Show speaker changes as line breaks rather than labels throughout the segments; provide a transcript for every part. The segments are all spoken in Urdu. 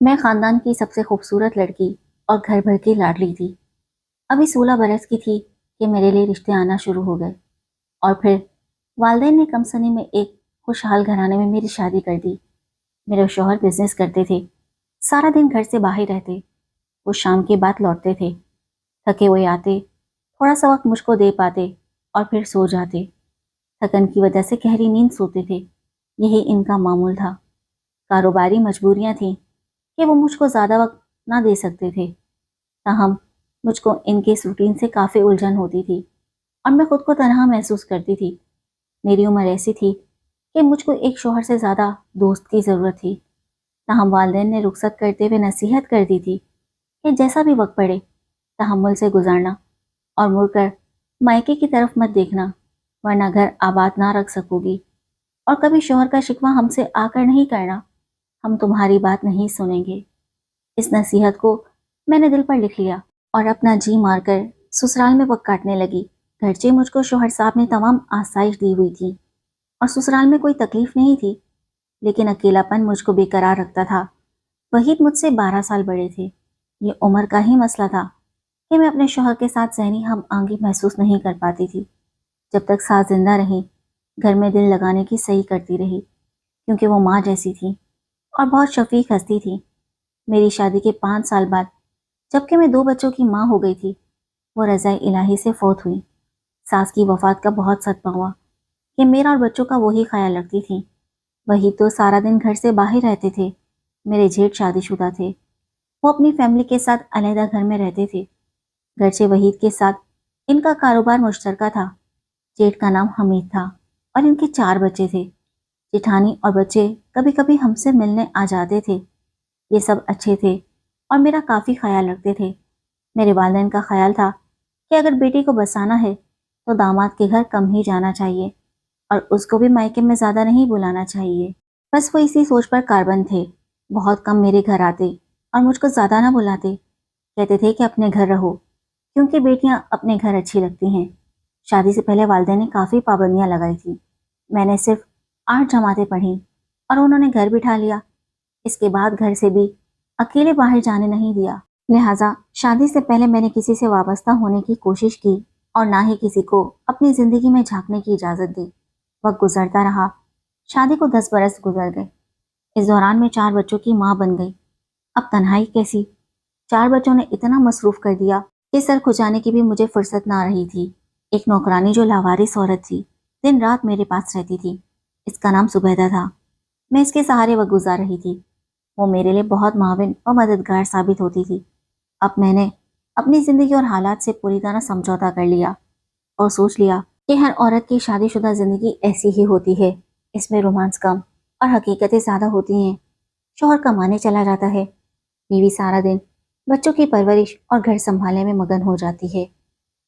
میں خاندان کی سب سے خوبصورت لڑکی اور گھر بھر کی لاڈلی تھی۔ ابھی 16 برس کی تھی کہ میرے لیے رشتے آنا شروع ہو گئے، اور پھر والدین نے کم سنی میں ایک خوشحال گھرانے میں میری شادی کر دی۔ میرے شوہر بزنس کرتے تھے، سارا دن گھر سے باہر رہتے۔ وہ شام کے بعد لوٹتے تھے، تھکے ہوئے آتے، تھوڑا سا وقت مجھ کو دے پاتے اور پھر سو جاتے۔ تھکن کی وجہ سے گہری نیند سوتے تھے، یہی ان کا معمول تھا۔ کاروباری مجبوریاں تھیں کہ وہ مجھ کو زیادہ وقت نہ دے سکتے تھے، تاہم مجھ کو ان کے اس روٹین سے کافی الجھن ہوتی تھی اور میں خود کو تنہا محسوس کرتی تھی۔ میری عمر ایسی تھی کہ مجھ کو ایک شوہر سے زیادہ دوست کی ضرورت تھی، تاہم والدین نے رخصت کرتے ہوئے نصیحت کر دی تھی کہ جیسا بھی وقت پڑے تحمل سے گزارنا اور مڑ کر مائکے کی طرف مت دیکھنا، ورنہ گھر آباد نہ رکھ سکو گی، اور کبھی شوہر کا شکوہ ہم سے آ کر نہیں کرنا، ہم تمہاری بات نہیں سنیں گے۔ اس نصیحت کو میں نے دل پر لکھ لیا اور اپنا جی مار کر سسرال میں وقت کاٹنے لگی۔ گرچہ مجھ کو شوہر صاحب نے تمام آسائش دی ہوئی تھی اور سسرال میں کوئی تکلیف نہیں تھی، لیکن اکیلا پن مجھ کو بے قرار رکھتا تھا۔ وحید مجھ سے 12 سال بڑے تھے۔ یہ عمر کا ہی مسئلہ تھا کہ میں اپنے شوہر کے ساتھ ذہنی ہم آہنگی محسوس نہیں کر پاتی تھی۔ جب تک ساس زندہ رہی، گھر میں دل لگانے کی صحیح کرتی رہی، کیونکہ وہ ماں جیسی تھی اور بہت شفیق ہستی تھی۔ میری شادی کے 5 سال بعد، جبکہ میں 2 بچوں کی ماں ہو گئی تھی، وہ رضا الہی سے فوت ہوئی۔ ساس کی وفات کا بہت صدمہ ہوا کہ میرا اور بچوں کا وہی خیال رکھتی تھی۔ وہی تو سارا دن گھر سے باہر رہتے تھے۔ میرے جیٹھ شادی شدہ تھے، وہ اپنی فیملی کے ساتھ علیحدہ گھر میں رہتے تھے۔ گرچہ وحید کے ساتھ ان کا کاروبار مشترکہ تھا۔ جیٹھ کا نام حمید تھا اور ان کے 4 بچے تھے۔ جیٹھانی اور بچے کبھی کبھی ہم سے ملنے آ جاتے تھے۔ یہ سب اچھے تھے اور میرا کافی خیال رکھتے تھے۔ میرے والدین کا خیال تھا کہ اگر بیٹی کو بسانا ہے تو داماد کے گھر کم ہی جانا چاہیے اور اس کو بھی مائکے میں زیادہ نہیں بلانا چاہیے۔ بس وہ اسی سوچ پر کاربند تھے، بہت کم میرے گھر آتے اور مجھ کو زیادہ نہ بلاتے۔ کہتے تھے کہ اپنے گھر رہو، کیونکہ بیٹیاں اپنے گھر اچھی لگتی ہیں۔ شادی سے پہلے والدین نے کافی پابندیاں لگائی تھیں۔ میں نے صرف 8 جماعتیں پڑھیں اور انہوں نے گھر بٹھا لیا۔ اس کے بعد گھر سے بھی اکیلے باہر جانے نہیں دیا۔ لہٰذا شادی سے پہلے میں نے کسی سے وابستہ ہونے کی کوشش کی اور نہ ہی کسی کو اپنی زندگی میں جھانکنے کی اجازت دی۔ وقت گزرتا رہا، شادی کو 10 برس گزر گئے۔ اس دوران میں 4 بچوں کی ماں بن گئی۔ اب تنہائی کیسی؟ 4 بچوں نے اتنا مصروف کر دیا کہ سر کھجانے کی بھی مجھے فرصت نہ رہی تھی۔ ایک نوکرانی جو لاوارث عورت تھی، دن رات میرے پاس رہتی تھی۔ اس کا نام زبیدہ تھا۔ میں اس کے سہارے وقت گزار رہی تھی۔ وہ میرے لیے بہت معاون اور مددگار ثابت ہوتی تھی۔ اب میں نے اپنی زندگی اور حالات سے پوری طرح سمجھوتا کر لیا اور سوچ لیا کہ ہر عورت کی شادی شدہ زندگی ایسی ہی ہوتی ہے۔ اس میں رومانس کم اور حقیقتیں زیادہ ہوتی ہیں۔ شوہر کمانے چلا جاتا ہے، بیوی سارا دن بچوں کی پرورش اور گھر سنبھالنے میں مگن ہو جاتی ہے،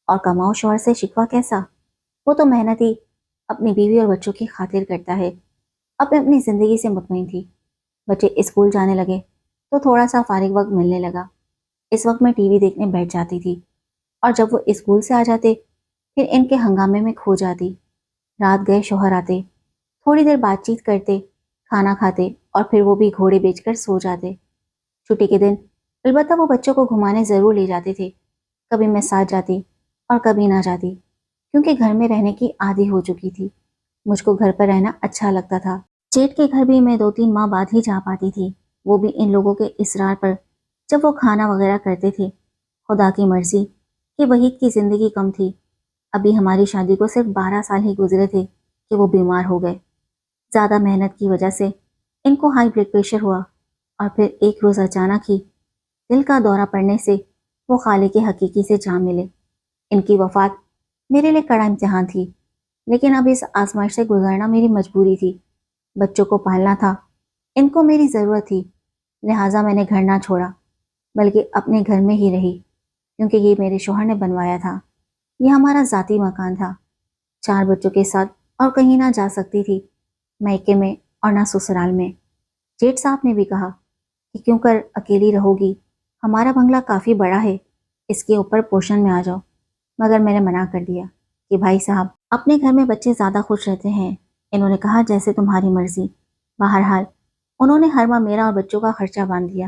اور کماؤ شوہر سے شکوہ کیسا؟ وہ تو محنتی اپنی بیوی اور بچوں کی خاطر کرتا ہے۔ اب میں اپنی زندگی سے مطمئن تھی۔ بچے اسکول جانے لگے تو تھوڑا سا فارغ وقت ملنے لگا۔ اس وقت میں ٹی وی دیکھنے بیٹھ جاتی تھی، اور جب وہ اسکول سے آ جاتے پھر ان کے ہنگامے میں کھو جاتی۔ رات گئے شوہر آتے، تھوڑی دیر بات چیت کرتے، کھانا کھاتے اور پھر وہ بھی گھوڑے بیچ کر سو جاتے۔ چھٹی کے دن البتہ وہ بچوں کو گھمانے ضرور لے جاتے تھے۔ کبھی میں ساتھ جاتی اور کبھی نہ جاتی، کیونکہ گھر میں رہنے کی عادی ہو چکی تھی۔ مجھ کو گھر پر رہنا اچھا لگتا تھا۔ جیٹھ کے گھر بھی میں 2-3 ماہ بعد ہی جا پاتی تھی، وہ بھی ان لوگوں کے اصرار پر، جب وہ کھانا وغیرہ کرتے تھے۔ خدا کی مرضی کہ وحید کی زندگی کم تھی۔ ابھی ہماری شادی کو صرف 12 سال ہی گزرے تھے کہ وہ بیمار ہو گئے۔ زیادہ محنت کی وجہ سے ان کو ہائی بلڈ پریشر ہوا، اور پھر ایک روز اچانک ہی دل کا دورہ پڑنے سے وہ خالق حقیقی سے جا ملے۔ ان کی وفات میرے لیے کڑا امتحان تھی، لیکن اب اس آزمائش سے گزرنا میری مجبوری تھی۔ بچوں کو پالنا تھا، ان کو میری ضرورت تھی، لہٰذا میں نے گھر نہ چھوڑا، بلکہ اپنے گھر میں ہی رہی، کیونکہ یہ میرے شوہر نے بنوایا تھا۔ یہ ہمارا ذاتی مکان تھا۔ 4 بچوں کے ساتھ اور کہیں نہ جا سکتی تھی، میکے میں اور نہ سسرال میں۔ جیٹھ صاحب نے بھی کہا کہ کیوں کر اکیلی رہو گی، ہمارا بنگلہ کافی بڑا ہے، اس کے اوپر پوشن میں آ جاؤ۔ مگر میں نے منع کر دیا کہ بھائی صاحب، اپنے گھر میں بچے زیادہ خوش رہتے ہیں۔ انہوں نے کہا جیسے تمہاری مرضی۔ بہرحال انہوں نے ہر ماہ میرا اور بچوں کا خرچہ باندھ دیا۔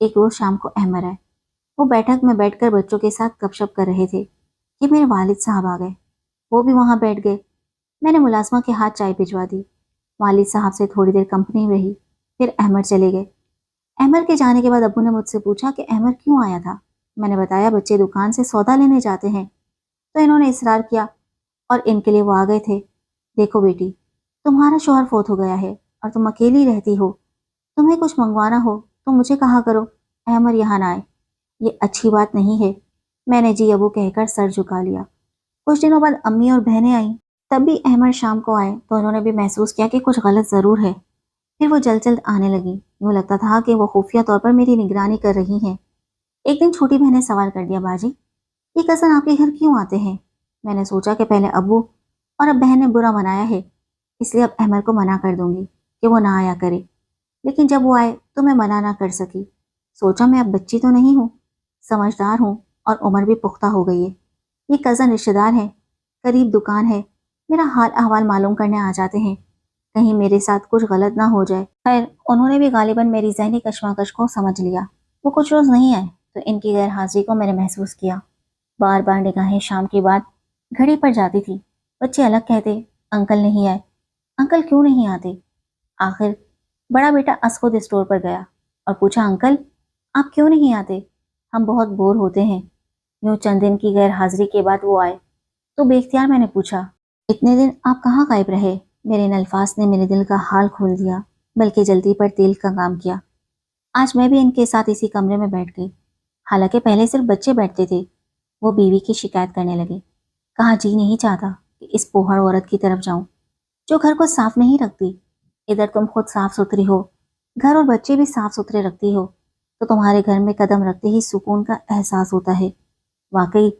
ایک روز شام کو احمد آئے۔ وہ بیٹھک میں بیٹھ کر بچوں کے ساتھ گپ شپ کر رہے تھے کہ میرے والد صاحب آ گئے۔ وہ بھی وہاں بیٹھ گئے۔ میں نے ملازمہ کے ہاتھ چائے بھجوا دی۔ والد صاحب سے تھوڑی دیر کمپنی رہی، پھر احمد چلے گئے۔ احمد کے جانے کے بعد ابو نے مجھ سے پوچھا کہ احمد کیوں آیا تھا۔ میں نے بتایا بچے دکان سے سودا لینے جاتے ہیں، تو انہوں نے اصرار کیا اور ان کے لیے وہ آ گئے تھے۔ دیکھو بیٹی، تمہارا شوہر فوت ہو گیا ہے اور تم اکیلی رہتی ہو، تمہیں کچھ منگوانا ہو تو مجھے کہا کرو، احمد یہاں نہ آئے، یہ اچھی بات نہیں ہے۔ میں نے جی ابو کہہ کر سر جھکا لیا۔ کچھ دنوں بعد امی اور بہنیں آئیں، تب بھی احمد شام کو آئے تو انہوں نے بھی محسوس کیا کہ کچھ غلط ضرور ہے۔ پھر وہ جلد جلد آنے لگی، یوں لگتا تھا کہ وہ خفیہ طور پر میری نگرانی کر رہی ہیں۔ ایک دن چھوٹی بہن نے سوال کر دیا، باجی یہ کزن آپ کے گھر کیوں آتے ہیں؟ میں نے سوچا کہ پہلے ابو اور اب بہن نے برا منایا ہے، اس لیے اب احمد کو منع کر دوں گی کہ وہ نہ آیا کرے، لیکن جب وہ آئے تو میں منع نہ کر سکی۔ سوچا میں اب بچی تو نہیں ہوں، سمجھدار ہوں اور عمر بھی پختہ ہو گئی ہے۔ یہ کزن رشتہ دار ہیں، قریب دکان ہے، میرا حال احوال معلوم کرنے آ جاتے ہیں، کہیں میرے ساتھ کچھ غلط نہ ہو جائے۔ خیر انہوں نے بھی غالباً میری ذہنی کشمکش کو سمجھ لیا۔ وہ کچھ روز نہیں آئے تو ان کی غیر حاضری کو میں نے محسوس کیا۔ بار بار نگاہیں شام کے بعد گھڑی پر جاتی تھی۔ بچے الگ کہتے، انکل نہیں آئے، انکل کیوں نہیں آتے؟ آخر بڑا بیٹا خود اسٹور پر گیا اور پوچھا، انکل آپ کیوں نہیں آتے؟ ہم بہت بور ہوتے ہیں۔ یوں چند دن کی غیر حاضری کے بعد وہ آئے تو بے اختیار میں نے پوچھا، اتنے دن آپ کہاں غائب رہے؟ میرے ان الفاظ نے میرے دل کا حال کھول دیا، بلکہ جلدی پر تیل کا کام کیا۔ آج میں بھی ان کے ساتھ اسی کمرے میں بیٹھ گئی، حالانکہ پہلے صرف بچے بیٹھتے تھے۔ وہ بیوی کی شکایت کرنے لگے، کہا جی نہیں چاہتا کہ اس پوہڑ عورت کی طرف جاؤں جو گھر کو صاف نہیں رکھتی۔ ادھر تم خود صاف ستھری ہو، گھر اور بچے بھی صاف ستھرے رکھتی ہو، تو تمہارے گھر میں قدم رکھتے ہی سکون کا احساس ہوتا ہے۔ واقعی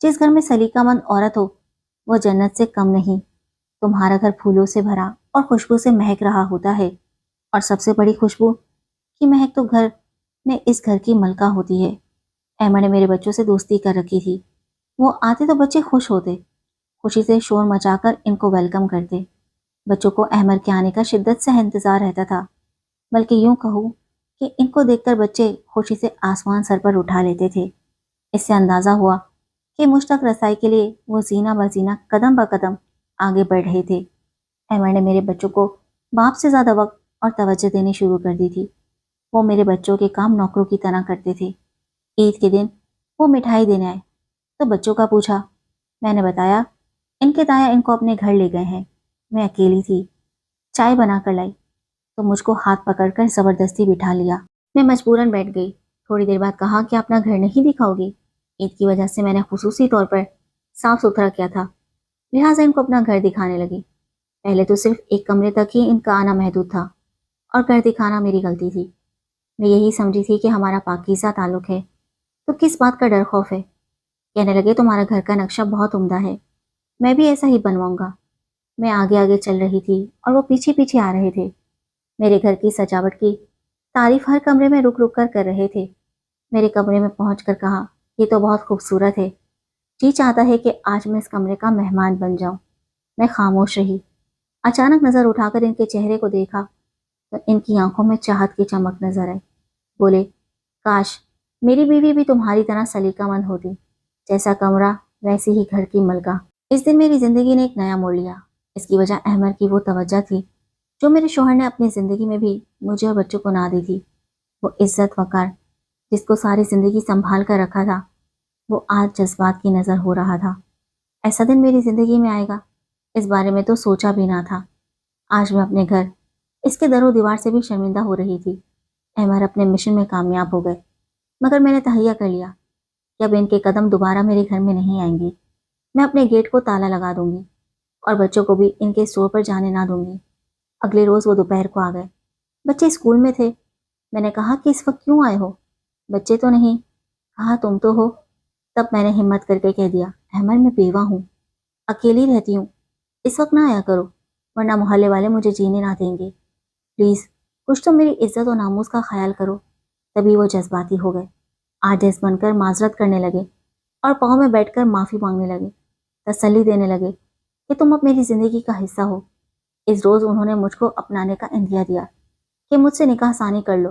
جس گھر میں سلیقہ مند عورت ہو وہ جنت سے کم نہیں۔ تمہارا گھر پھولوں سے بھرا اور خوشبو سے مہک رہا ہوتا ہے، اور سب سے بڑی خوشبو کی مہک تو گھر میں اس گھر کی ملکہ ہوتی ہے۔ احمد نے میرے بچوں سے دوستی کر رکھی تھی، وہ آتے تو بچے خوش ہوتے، خوشی سے شور مچا کر ان کو ویلکم کرتے۔ بچوں کو احمد کے آنے کا شدت سے انتظار رہتا تھا، بلکہ یوں کہوں کہ ان کو دیکھ کر بچے خوشی سے آسمان سر پر اٹھا لیتے تھے۔ اس سے اندازہ ہوا کہ مشتاق رسائی کے لیے وہ زینہ بزینہ قدم بقدم آگے بڑھ رہے تھے۔ احمد نے میرے بچوں کو باپ سے زیادہ وقت اور توجہ دینی شروع کر دی تھی۔ وہ میرے بچوں کے کام نوکروں کی طرح کرتے تھے۔ عید کے دن وہ مٹھائی دینے آئے تو بچوں کا پوچھا۔ میں نے بتایا ان کے تایا ان کو اپنے گھر لے گئے ہیں۔ میں اکیلی تھی، چائے بنا کر لائی تو مجھ کو ہاتھ پکڑ کر زبردستی بٹھا لیا۔ میں مجبوراً بیٹھ گئی۔ تھوڑی دیر بعد کہا کہ اپنا گھر نہیں دکھاؤ گی؟ عید کی وجہ سے میں نے خصوصی طور پر صاف ستھرا کیا تھا، لہٰذا ان کو اپنا گھر دکھانے لگی۔ پہلے تو صرف ایک کمرے تک ہی ان کا آنا محدود تھا، اور گھر دکھانا میری غلطی تھی۔ میں یہی سمجھی تھی کہ ہمارا پاکیزہ تعلق ہے تو کس بات کا ڈر خوف ہے۔ کہنے لگے تمہارا گھر کا نقشہ بہت عمدہ ہے، میں بھی ایسا ہی بنواؤں گا۔ میں آگے آگے چل رہی تھی اور وہ پیچھے پیچھے آ رہے تھے۔ میرے گھر کی سجاوٹ کی تعریف ہر کمرے میں رک رک کر رہے تھے۔ میرے کمرے میں پہنچ کر کہا، یہ تو بہت خوبصورت ہے، جی چاہتا ہے کہ آج میں اس کمرے کا مہمان بن جاؤں۔ میں خاموش رہی۔ اچانک نظر اٹھا کر ان کے چہرے کو دیکھا تو ان کی آنکھوں میں چاہت کی چمک نظر آئی۔ بولے، کاش میری بیوی بھی تمہاری طرح سلیقہ مند ہوتی، جیسا کمرہ ویسی ہی گھر کی ملکہ۔ اس دن میری زندگی نے ایک نیا موڑ لیا۔ اس کی وجہ احمد کی وہ توجہ تھی جو میرے شوہر نے اپنی زندگی میں بھی مجھے اور بچوں کو نہ دی تھی۔ وہ عزت وقار جس کو ساری زندگی سنبھال کر رکھا تھا، وہ آج جذبات کی نظر ہو رہا تھا۔ ایسا دن میری زندگی میں آئے گا اس بارے میں تو سوچا بھی نہ تھا۔ آج میں اپنے گھر، اس کے در و دیوار سے بھی شرمندہ ہو رہی تھی۔ احمد اپنے مشن میں کامیاب ہو گئے، مگر میں نے تہیہ کر لیا کہ اب ان کے قدم دوبارہ میرے گھر میں نہیں آئیں گے۔ میں اپنے گیٹ کو تالا لگا دوں گی اور بچوں کو بھی ان کے اسٹور پر جانے نہ دوں گی۔ اگلے روز وہ دوپہر کو آ گئے۔ بچے اسکول میں تھے۔ میں نے کہا کہ اس وقت کیوں آئے ہو؟ بچے تو نہیں۔ کہا تم تو ہو۔ تب میں نے ہمت کر کے کہہ دیا، احمد میں بیوہ ہوں، اکیلی رہتی ہوں، اس وقت نہ آیا کرو ورنہ محلے والے مجھے جینے نہ دیں گے۔ پلیز کچھ تو میری عزت و ناموس کا خیال کرو۔ تبھی وہ جذباتی ہو گئے، عاجز بن کر معذرت کرنے لگے اور پاؤں میں بیٹھ کر معافی مانگنے لگے، تسلی دینے لگے کہ تم اب میری زندگی کا حصہ ہو۔ اس روز انہوں نے مجھ کو اپنانے کا عندیہ دیا کہ مجھ سے نکاح ثانی کر لو